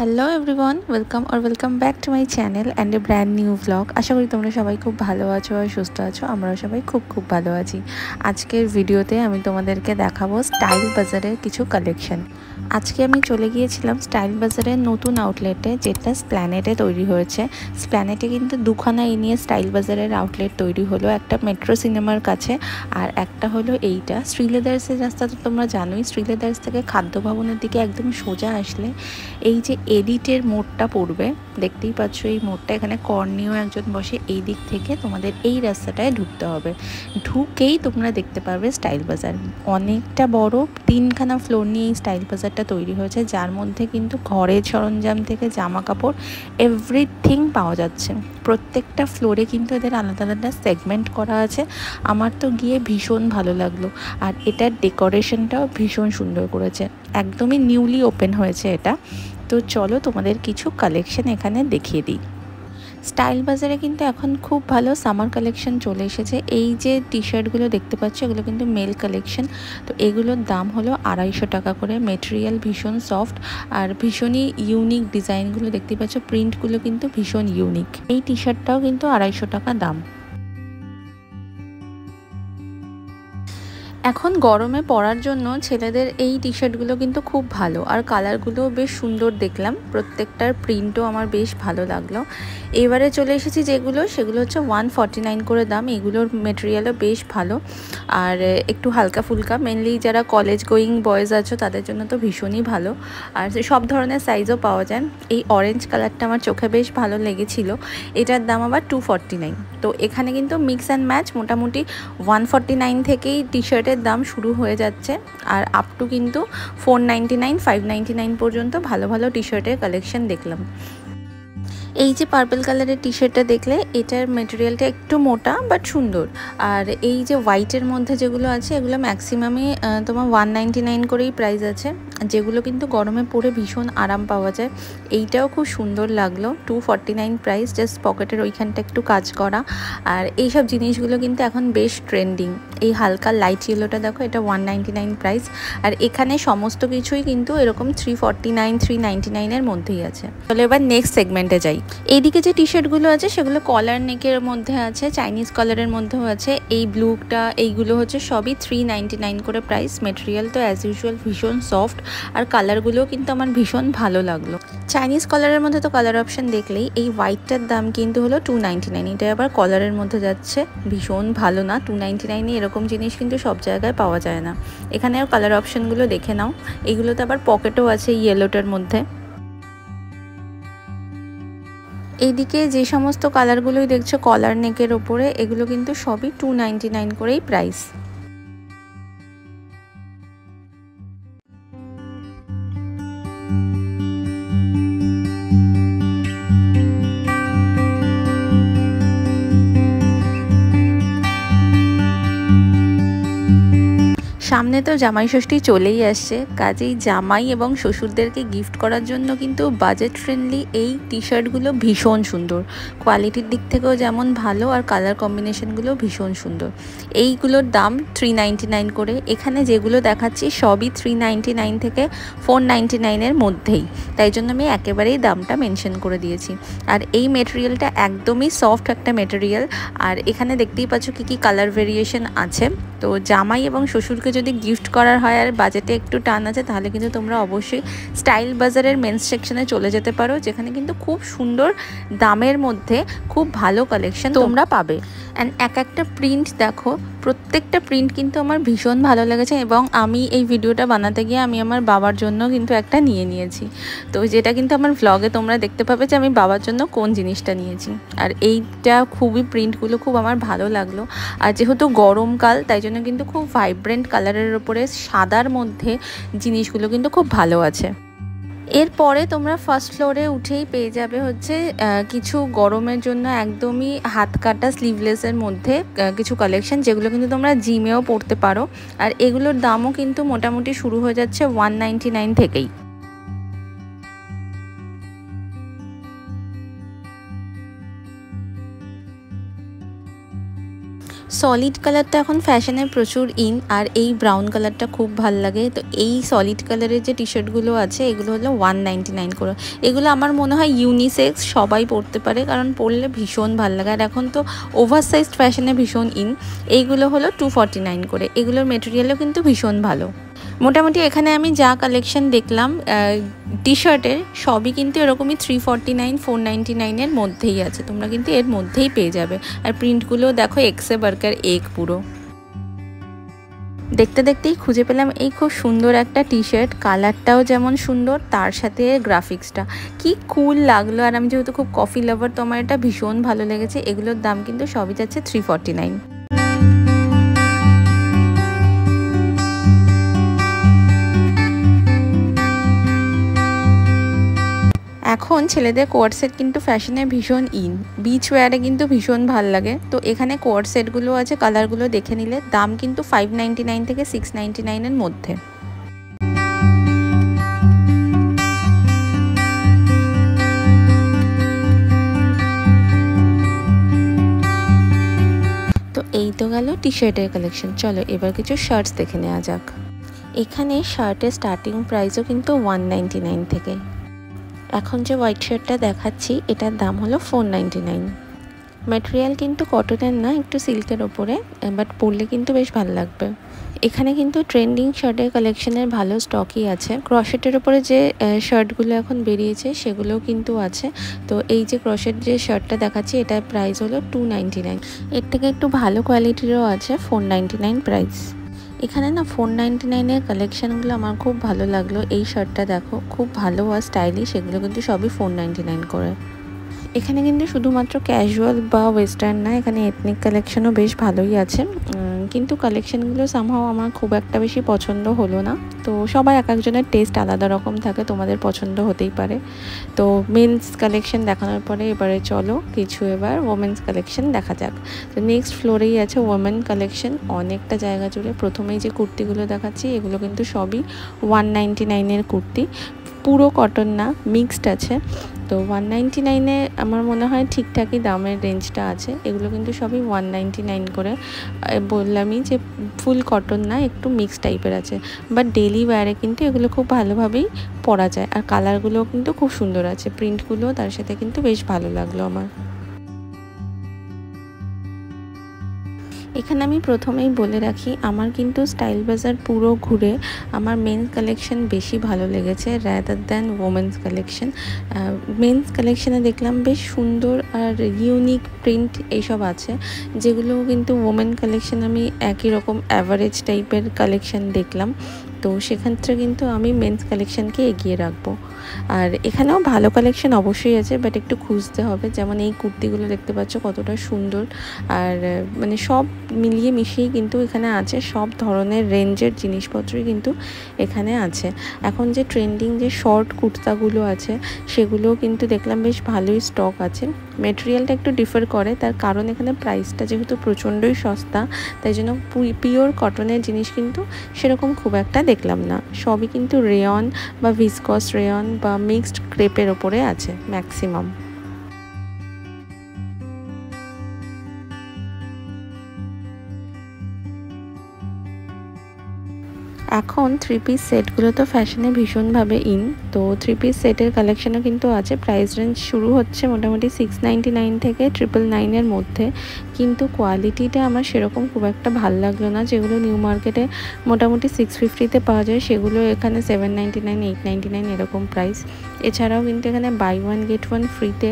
Hello everyone, welcome back to my channel and a brand new vlog. আশা করি তোমরা সবাই খুব ভালো আছো আর সুস্থ আছো। আমরাও সবাই খুব ভালো আছি। আজকের ভিডিওতে আমি তোমাদেরকে দেখাবো স্টাইল বাজারের কিছু কালেকশন। আজকে আমি চলে গিয়েছিলাম স্টাইল বাজারের নতুন আউটলেটে, যেটা স্প্ল্যানেটে তৈরি হয়েছে। স্প্ল্যানেটে কিন্তু দুখানা এই নিয়ে স্টাইল বাজারের আউটলেট তৈরি হলো, একটা মেট্রো সিনেমার কাছে আর একটা হলো এইটা শ্রীলেদার্সের রাস্তা। তো তোমরা জানোই, শ্রীলেদার্স থেকে খাদ্য ভবনের দিকে একদম সোজা আসলে এই যে এডিটের মোড়টা পড়বে, দেখতেই পাচ্ছ এই মোড়টা, এখানে কর্নেও একজন বসে। এই দিক থেকে তোমাদের এই রাস্তাটায় ঢুকতে হবে। ঢুকেই তোমরা দেখতে পারবে স্টাইল বাজার। অনেকটা বড় 3খানা ফ্লোর নিয়ে এই স্টাইল বাজারটা তৈরি হয়েছে, যার মধ্যে কিন্তু ঘরের সরঞ্জাম থেকে জামা কাপড় এভরিথিং পাওয়া যাচ্ছে। প্রত্যেকটা ফ্লোরে কিন্তু এদের আলাদা আলাদা সেগমেন্ট করা আছে। আমার তো গিয়ে ভীষণ ভালো লাগলো, আর এটার ডেকোরেশনটাও ভীষণ সুন্দর করেছে। একদমই নিউলি ওপেন হয়েছে এটা। তো চলো তোমাদের কিছু কালেকশন এখানে দেখিয়ে দিই। স্টাইল বাজারে কিন্তু এখন খুব ভালো সামার কালেকশন চলে এসেছে। এই যে টি শার্টগুলো দেখতে পাচ্ছ, এগুলো কিন্তু মেল কালেকশন। তো এগুলোর দাম হলো 250 টাকা করে। মেটেরিয়াল ভীষণ সফট আর ভীষণই ইউনিক। ডিজাইনগুলো দেখতে পাচ্ছ, প্রিন্টগুলো কিন্তু ভীষণ ইউনিক। এই টি শার্টটাও কিন্তু 250 টাকা দাম। এখন গরমে পরার জন্য ছেলেদের এই টি শার্টগুলো কিন্তু খুব ভালো, আর কালারগুলোও বেশ সুন্দর দেখলাম। প্রত্যেকটার প্রিন্টও আমার বেশ ভালো লাগলো। এবারে চলে এসেছি সেগুলো হচ্ছে 149 করে দাম। এগুলোর মেটেরিয়ালও বেশ ভালো আর একটু হালকা ফুলকা। মেনলি যারা কলেজ গোয়িং বয়েজ আছো তাদের জন্য তো ভীষণই ভালো, আর সব ধরনের সাইজও পাওয়া যায়। এই অরেঞ্জ কালারটা আমার চোখে বেশ ভালো লেগেছিল। এটার দাম আবার 249। তো এখানে কিন্তু মিক্স অ্যান্ড ম্যাচ মোটামুটি 149 থেকেই টি শার্টের দাম শুরু হয়ে যাচ্ছে, আর আপ টু কিন্তু 499 599 পর্যন্ত ভালো ভালো টি শার্টের কালেকশন দেখলাম। এই যে পার্পল কালারের টি শার্টটা দেখলে, এটার মেটেরিয়ালটা একটু মোটা বাট সুন্দর। আর এই যে হোয়াইটের মধ্যে যেগুলো আছে, এগুলো ম্যাক্সিমামই তোমার 199 করেই প্রাইস আছে, যেগুলো কিন্তু গরমে পরে ভীষণ আরাম পাওয়া যায়। এইটাও খুব সুন্দর লাগলো, 249 প্রাইস। জাস্ট পকেটের ওইখানটা একটু কাজ করা। আর এইসব জিনিসগুলো কিন্তু এখন বেশ ট্রেন্ডিং। এই হালকা লাইট ইয়েলোটা দেখো, এটা 199 প্রাইস। আর এখানে সমস্ত কিছুই কিন্তু এরকম 349 399 মধ্যেই আছে। তাহলে এবার নেক্সট সেগমেন্টে যাই। এইদিকে যে টি শার্টগুলো আছে সেগুলো কলার নেকের মধ্যে আছে, চাইনিজ কলারের মধ্যেও আছে। এই ব্লুটা এইগুলো হচ্ছে সবই 399 করে প্রাইস। মেটেরিয়াল তো অ্যাজ ইউজুয়াল ভীষণ সফট, আর কালারগুলোও কিন্তু আমার ভীষণ ভালো লাগলো। চাইনিজ কলারের মধ্যে তো কালার অপশন দেখলেই। এই হোয়াইটটার দাম কিন্তু হলো 299। এটা আবার কলারের মধ্যে যাচ্ছে, ভীষণ ভালো না? 299 এরকম জিনিস কিন্তু সব জায়গায় পাওয়া যায় না। এখানে আর কালার অপশনগুলো দেখে নাও। এগুলোতে আবার পকেটও আছে ইয়েলোটার মধ্যে। এইদিকে যে সমস্ত কালারগুলোই দেখছো কলার নেকের ওপরে, এগুলো কিন্তু সবই 299 করেই প্রাইস। সামনে তো জামাই ষষ্ঠী চলেই আসছে, কাজেই জামাই এবং শ্বশুরদেরকে গিফট করার জন্য কিন্তু বাজেট ফ্রেন্ডলি এই টি শার্টগুলো ভীষণ সুন্দর। কোয়ালিটির দিক থেকেও যেমন ভালো, আর কালার কম্বিনেশনগুলো ভীষণ সুন্দর। এইগুলোর দাম 399 করে। এখানে যেগুলো দেখাচ্ছি সবই 399 থেকে 499 মধ্যেই, তাই জন্য আমি একেবারেই দামটা মেনশন করে দিয়েছি। আর এই মেটেরিয়ালটা একদমই সফট একটা মেটেরিয়াল। আর এখানে দেখতেই পাচ্ছ কী কী কালার ভেরিয়েশন আছে। তো জামাই এবং শ্বশুরকে যদি গিফট করার হয় আর বাজেটে একটু টান আছে, তাহলে কিন্তু তোমরা অবশ্যই স্টাইল বাজারের মেন্স সেকশনে চলে যেতে পারো, যেখানে কিন্তু খুব সুন্দর দামের মধ্যে খুব ভালো কালেকশন তোমরা পাবে। অ্যান্ড একটা প্রিন্ট দেখো, প্রত্যেকটা প্রিন্ট কিন্তু আমার ভীষণ ভালো লেগেছে, এবং আমি এই ভিডিওটা বানাতে গিয়ে আমি আমার বাবার জন্য কিন্তু একটা নিয়েছি। তো যেটা কিন্তু আমার ভ্লগে তোমরা দেখতে পাবে যে আমি বাবার জন্য কোন জিনিসটা নিয়েছি। আর এইটা খুবই প্রিন্টগুলো খুব আমার ভালো লাগলো। আর যেহেতু গরমকাল, তাই জন্য কিন্তু খুব ভাইব্রেন্ট কালারের ওপরে সাদার মধ্যে জিনিসগুলো কিন্তু খুব ভালো আছে। এরপরে তোমরা ফার্স্ট ফ্লোরে উঠেই পেয়ে যাবে হচ্ছে কিছু গরমের জন্য একদমই হাত কাটা স্লিভলেসের মধ্যে কিছু কালেকশন, যেগুলো কিন্তু তোমরা জিমেও পরতে পারো। আর এগুলোর দামও কিন্তু মোটামুটি শুরু হয়ে যাচ্ছে 199 থেকেই। সলিড কালারটা এখন ফ্যাশনে প্রচুর ইন, আর এই ব্রাউন কালারটা খুব ভাল লাগে। তো এই সলিড কালারের যে টি শার্টগুলো আছে এগুলো হলো 199 করে। এগুলো আমার মনে হয় ইউনিসেক্স, সবাই পরতে পারে, কারণ পরলে ভীষণ ভাল লাগে। আর এখন তো ওভার সাইজড ফ্যাশনে ভীষণ ইন। এইগুলো হলো 249 করে। এগুলোর মেটেরিয়ালও কিন্তু ভীষণ ভালো। মোটামুটি এখানে আমি যা কালেকশন দেখলাম টি শার্টের, সবই কিন্তু এরকমই 349 499-এর মধ্যেই আছে। তোমরা কিন্তু এর মধ্যেই পেয়ে যাবে। আর প্রিন্টগুলো দেখো এক্সে বার্কার এক পুরো। দেখতে দেখতেই খুঁজে পেলাম এই খুব সুন্দর একটা টি শার্ট। কালারটাও যেমন সুন্দর, তার সাথে গ্রাফিক্সটা কি কুল লাগলো। আর আমি যেহেতু খুব কফি লাভার, তো আমার এটা ভীষণ ভালো লেগেছে। এগুলোর দাম কিন্তু সবই যাচ্ছে 349। এখন ছেলেদের কোয়ার্ড সেট কিন্তু ফ্যাশনে ভীষণ ইন, বিচ ওয়্যারে কিন্তু ভীষণ ভাল লাগে। তো এখানে কোয়ার্ড সেটগুলো আছে, কালারগুলো দেখে নিলে। দাম কিন্তু 599 থেকে 699-এর মধ্যে। তো এই তো গেল টি শার্টের কালেকশন। চলো এবার কিছু শার্টস দেখে নেওয়া যাক। এখানে শার্টের স্টার্টিং প্রাইসও কিন্তু 199 থেকে। এখন যে হোয়াইট শার্টটা দেখাচ্ছি এটার দাম হলো 499। ম্যাটেরিয়াল কিন্তু কটনের না, একটু সিল্কের ওপরে, বাট পরলে কিন্তু বেশ ভালো লাগবে। এখানে কিন্তু ট্রেন্ডিং শার্টের কালেকশনের ভালো স্টকই আছে। ক্রশেটের ওপরে যে শার্টগুলো এখন বেরিয়েছে সেগুলোও কিন্তু আছে। তো এই যে ক্রশেট যে শার্টটা দেখাচ্ছি এটার প্রাইস হলো 299। এর থেকে একটু ভালো কোয়ালিটিরও আছে, 499 প্রাইস। এখানে না 499-এর কালেকশানগুলো আমার খুব ভালো লাগলো। এই শার্টটা দেখো, খুব ভালো আর স্টাইলিশ। এগুলো কিন্তু সবই 499 করে। এখানে কিন্তু শুধুমাত্র ক্যাজুয়াল বা ওয়েস্টার্ন না, এখানে এথনিক কালেকশনও বেশ ভালোই আছে। কিন্তু কালেকশনগুলো সামহাও আমার খুব একটা বেশি পছন্দ হলো না। তো সবাই এক একজনের টেস্ট আলাদা রকম থাকে, তোমাদের পছন্দ হতেই পারে। তো মেন্স কালেকশন দেখানোর পরে এবারে চলো কিছু এবার ওমেন্স কালেকশন দেখা যাক। তো নেক্সট ফ্লোরেই আছে ওমেন কালেকশন, অনেকটা জায়গা জুড়ে। প্রথমেই যে কুর্তিগুলো দেখাচ্ছি এগুলো কিন্তু সবই 199-এর কুর্তি, পুরো কটন না, মিক্সড আছে। তো 199-এ আমার মনে হয় ঠিকঠাকই দামের রেঞ্জটা আছে। এগুলো কিন্তু সবই 199 করে। বললামই যে ফুল কটন না, একটু মিক্স টাইপের আছে। বাট ডেলি ওয়্যারে কিন্তু এগুলো খুব ভালোভাবেই পরা যায়। আর কালারগুলোও কিন্তু খুব সুন্দর আছে, প্রিন্টগুলো তার সাথে কিন্তু বেশ ভালো লাগলো আমার। এখানে আমি প্রথমেই বলে রাখি, আমার কিন্তু স্টাইল বাজার পুরো ঘুরে আমার মেন্স কালেকশন বেশি ভালো লেগেছে rather than women's collection. Men's কালেকশানে দেখলাম বেশ সুন্দর আর ইউনিক প্রিন্ট এইসব আছে, যেগুলো কিন্তু ওমেন কালেকশন আমি একই রকম অ্যাভারেজ টাইপের কালেকশন দেখলাম। তো সেক্ষেত্রে কিন্তু আমি মেন্স কালেকশানকে এগিয়ে রাখবো। আর এখানেও ভালো কালেকশন অবশ্যই আছে, বাট একটু খুঁজতে হবে। যেমন এই কুর্তিগুলো দেখতে পাচ্ছ কতটা সুন্দর। আর মানে সব মিলিয়ে মিশিয়েই কিন্তু এখানে আছে, সব ধরনের রেঞ্জের জিনিসপত্রই কিন্তু এখানে আছে। এখন যে ট্রেন্ডিং যে শর্ট কুর্তাগুলো আছে সেগুলোও কিন্তু দেখলাম বেশ ভালোই স্টক আছে। মেটেরিয়ালটা একটু ডিফার করে, তার কারণ এখানে প্রাইসটা যেহেতু প্রচণ্ডই সস্তা, তাই জন্য পিওর কটনের জিনিস কিন্তু সেরকম খুব একটা দেখলাম না। সবই কিন্তু রেয়ন বা ভিসকস রেয়ন বা মিক্সড ক্রেপের ওপরে আছে ম্যাক্সিমাম। এখন থ্রি পিস সেটগুলো তো ফ্যাশনে ভীষণভাবে ইন। তো থ্রি পিস সেটের কালেকশানও কিন্তু আছে। প্রাইস রেঞ্জ শুরু হচ্ছে মোটামুটি 699 থেকে 999-এর মধ্যে। কিন্তু কোয়ালিটিটা আমার সেরকম খুব একটা ভালো লাগলো না। যেগুলো নিউ মার্কেটে মোটামুটি 650-তে পাওয়া যায় সেগুলো এখানে 799 899 এরকম প্রাইস। এছাড়াও কিন্তু এখানে বাই ওয়ান গেট ওয়ান ফ্রিতে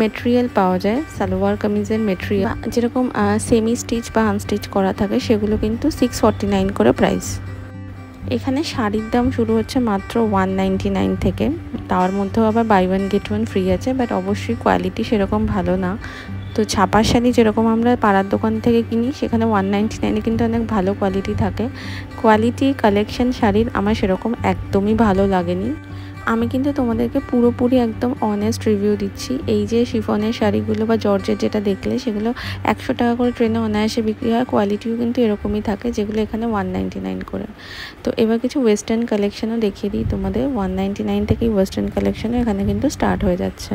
মেটেরিয়াল পাওয়া যায়, সালোয়ার কামিজের মেটেরিয়াল যেরকম সেমি স্টিচ বা আনস্টিচ করা থাকে, সেগুলো কিন্তু 649 করে প্রাইস। এখানে শাড়ির দাম শুরু হচ্ছে মাত্র 199 থেকে, তার মধ্যেও আবার buy one get one free আছে। বাট অবশ্যই কোয়ালিটি সেরকম ভালো না। তো ছাপার শাড়ি যেরকম আমরা পাড়ার দোকান থেকে কিনি, সেখানে 199-এ কিন্তু অনেক ভালো কোয়ালিটি থাকে। কোয়ালিটি কালেকশন শাড়ির আমার সেরকম একদমই ভালো লাগেনি। আমি কিন্তু তোমাদেরকে পুরোপুরি একদম অনেস্ট রিভিউ দিচ্ছি। এই যে শিফনের শাড়িগুলো বা জর্জের যেটা দেখলে, সেগুলো 100 টাকা করে ট্রেনে অনায়াসে বিক্রি হয়। কোয়ালিটিও কিন্তু এরকমই থাকে, যেগুলো এখানে 199 করে। তো এবার কিছু ওয়েস্টার্ন কালেকশনও দেখিয়ে দিই তোমাদের। 199 থেকেই ওয়েস্টার্ন কালেকশনও এখানে কিন্তু স্টার্ট হয়ে যাচ্ছে।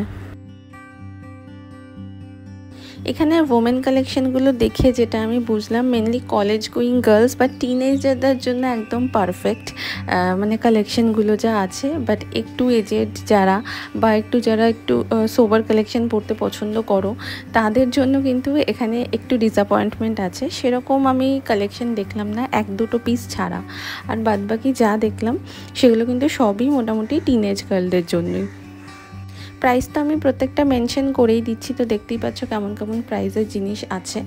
এখানে ওমেন কালেকশনগুলো দেখে যেটা আমি বুঝলাম মেনলি কলেজ গোয়িং গার্লস বা টিনেজারদের জন্য একদম পারফেক্ট মানে কালেকশনগুলো যা আছে। বাট একটু এজেড যারা বা যারা একটু সোবার কালেকশন পরতে পছন্দ করো তাদের জন্য কিন্তু এখানে একটু ডিসঅ্যাপয়েন্টমেন্ট আছে। সেরকম আমি কালেকশন দেখলাম না, 1-2 পিস ছাড়া। আর বাদবাকি যা দেখলাম সেগুলো কিন্তু সবই মোটামুটি টিনেজ গার্লদের জন্যই। প্রাইস তো আমি প্রত্যেকটা মেনশন করেই দিচ্ছি, তো দেখতেই পাচ্ছ কেমন কেমন প্রাইসের জিনিস আছে।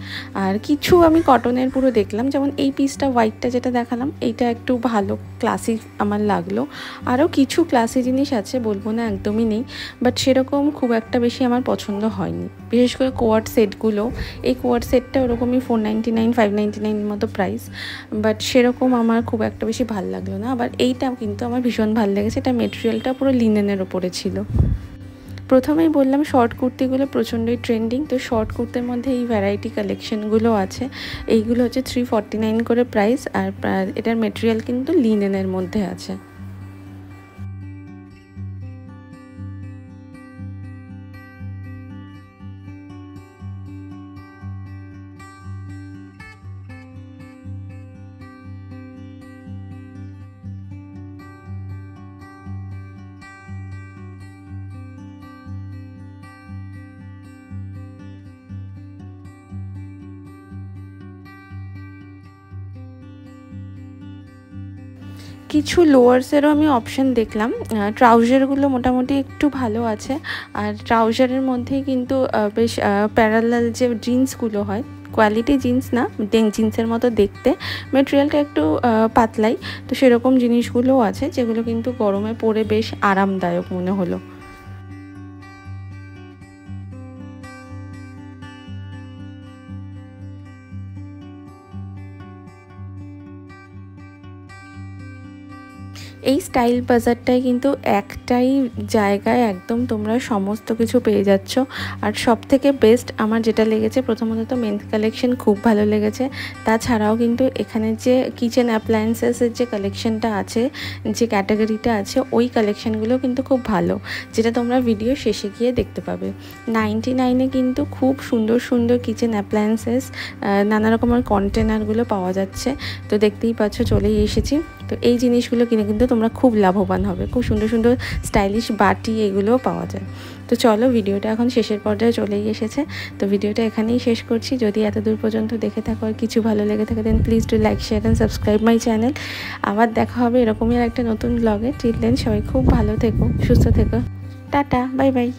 আর কিছু আমি কটনের পুরো দেখলাম, যেমন এই পিসটা হোয়াইটটা যেটা দেখালাম এইটা একটু ভালো ক্লাসি আমার লাগলো। আরও কিছু ক্লাসি জিনিস আছে, বলবো না একদমই নেই, বাট সেরকম খুব একটা বেশি আমার পছন্দ হয়নি। বিশেষ করে কোয়ার্ড সেটগুলো, এই কোয়ার্ড সেটটা ওরকমই 499 599 মতো প্রাইস, বাট সেরকম আমার খুব একটা বেশি ভালো লাগলো না। আবার এইটাও কিন্তু আমার ভীষণ ভালো লেগেছে, এটা মেটেরিয়ালটা পুরো লিনেনের ওপরে ছিল। প্রথমেই বললাম শর্ট কুর্তিগুলো প্রচণ্ডই ট্রেন্ডিং, তো শর্ট কুর্তির মধ্যে এই ভ্যারাইটি কালেকশনগুলো আছে। এইগুলো হচ্ছে 349 করে প্রাইস, আর এটার মেটেরিয়াল কিন্তু লিনেনের মধ্যে আছে। কিছু লোয়ার্সেরও আমি অপশান দেখলাম, ট্রাউজারগুলো মোটামুটি একটু ভালো আছে। আর ট্রাউজারের মধ্যেই কিন্তু বেশ প্যারালাল যে জিন্সগুলো হয়, কোয়ালিটি জিন্স না, জিন্সের মতো দেখতে, মেটেরিয়ালটা একটু পাতলাই, তো সেরকম জিনিসগুলোও আছে যেগুলো কিন্তু গরমে পরে বেশ আরামদায়ক মনে হলো। এই স্টাইল বাজারটায় কিন্তু একটাই জায়গায় একদম তোমরা সমস্ত কিছু পেয়ে যাচ্ছ। আর সব থেকে বেস্ট আমার যেটা লেগেছে, প্রথমত তো মেন্স কালেকশন খুব ভালো লেগেছে, তাছাড়াও কিন্তু এখানে যে কিচেন অ্যাপ্লায়েন্সেসের যে কালেকশনটা আছে, যে ক্যাটাগরিটা আছে, ওই কালেকশনগুলো কিন্তু খুব ভালো, যেটা তোমরা ভিডিও শেষে গিয়ে দেখতে পাবে। 99-এ কিন্তু খুব সুন্দর সুন্দর কিচেন অ্যাপ্লায়েন্সেস, নানা রকমের কন্টেনারগুলো পাওয়া যাচ্ছে। তো দেখতেই পাচ্ছ চলেই এসেছি। তো এই জিনিসগুলো কিনে কিন্তু তোমরা খুব লাভবান হবে। খুব সুন্দর সুন্দর স্টাইলিশ বাটি এগুলোও পাওয়া যায়। তো চলো, ভিডিওটা এখন শেষের পর্যায়ে চলেই এসেছে, তো ভিডিওটা এখানেই শেষ করছি। যদি এত দূর পর্যন্ত দেখে থাকো আর কিছু ভালো লেগে থাকে, then please do like, share and subscribe my channel. আবার দেখা হবে এরকমই একটা নতুন ব্লগে। টিল দেন সবাই খুব ভালো থেকো, সুস্থ থেকো, টাটা, বাই বাই।